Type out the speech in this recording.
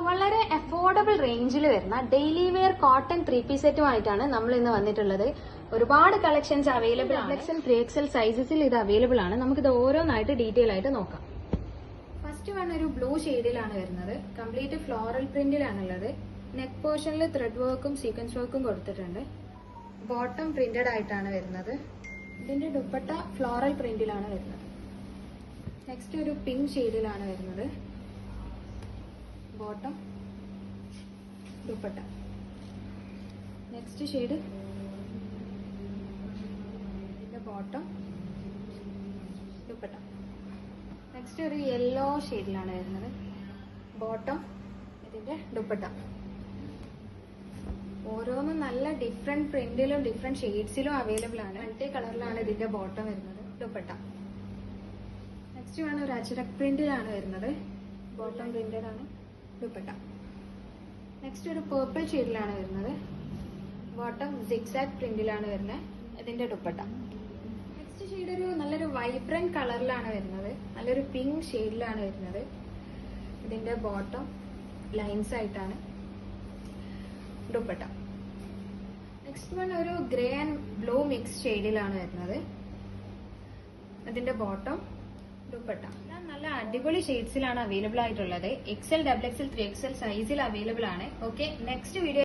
വളരെ അഫോർഡബിൾ റേഞ്ചിൽ വരുന്ന ഡെയിലി വെയർ കോട്ടൺ 3-piece സെറ്റുമായിട്ടാണ് നമ്മൾ ഇന്ന് വന്നിട്ടുള്ളത്. ഒരുപാട് കളക്ഷൻസ് അവൈലബിൾ ആണ്. XL 3XL സൈസസിൽ ഇത് അവൈലബിൾ ആണ്. നമുക്കിത് ഓരോന്നായിട്ട് ഡീറ്റെയിൽ ആയിട്ട് നോക്കാം. ഫസ്റ്റ് വൺ ഒരു ബ്ലൂ ഷെയ്ഡിലാണ് വരുന്നത്. കംപ്ലീറ്റ് ഫ്ലോറൽ പ്രിന്റിലാണുള്ളത്. നെക്ക് പോർഷനിൽ ത്രെഡ് വർക്കും സീക്വൻസ് വർക്കും കൊടുത്തിട്ടുണ്ട്. ബോട്ടം പ്രിന്റഡ് ആയിട്ടാണ് വരുന്നത്. ഇതിന്റെ ദുപ്പട്ട ഫ്ലോറൽ പ്രിന്റിലാണ് വരുന്നത്. നെക്സ്റ്റ് ഒരു പിങ്ക് ഷെയ്ഡിലാണ് വരുന്നത്. ബോട്ടം ദുപ്പട്ട. നെക്സ്റ്റ് ഷെയ്ഡ് ഇതിന്റെ ബോട്ടം ദുപ്പട്ട. നെക്സ്റ്റ് ഒരു യെല്ലോ ഷെയ്ഡിലാണ് വരുന്നത്. ബോട്ടം ഇതിന്റെ ദുപ്പട്ട. ഓരോന്നും നല്ല ഡിഫറെന്റ് പ്രിന്റിലും ഡിഫറെന്റ് ഷെയ്ഡ്സിലും അവൈലബിൾ ആണ്. മൾട്ടി കളറിലാണ് ഇതിന്റെ ബോട്ടം വരുന്നത്. ദുപ്പട്ട. നെക്സ്റ്റ് ആണ് ഒരു അജ്രക് പ്രിന്റിലാണ് വരുന്നത്. ബോട്ടം പ്രിന്റഡ് ആണ്. ദുപ്പട്ട. നെക്സ്റ്റ് ഒരു പേർപ്പിൾ ഷെയ്ഡിലാണ് വരുന്നത്. ബോട്ടം സിഗ്സാഗ് പ്രിന്റിലാണ് വരുന്നത്. ഇതിന്റെ ദുപ്പട്ട. നെക്സ്റ്റ് ഷെയ്ഡ് ഒരു നല്ലൊരു വൈബ്രന്റ് കളറിലാണ് വരുന്നത്. നല്ലൊരു പിങ്ക് ഷെയ്ഡിലാണ് വരുന്നത്. ഇതിന്റെ ബോട്ടം ലൈൻസ് ആയിട്ടാണ്. ദുപ്പട്ട. നെക്സ്റ്റ് വൺ ഒരു ഗ്രേ ആൻഡ് ബ്ലൂ മിക്സ് ഷെയ്ഡിലാണ് വരുന്നത്. അതിന്റെ ബോട്ടം ദുപ്പട്ട. നല്ല അടിപൊളി ഷെയ്ഡ്സിലാണ് അവൈലബിൾ ആയിട്ടുള്ളത്. XL, XXL, 3XL സൈസിൽ അവൈലബിൾ ആണ്. Okay, next video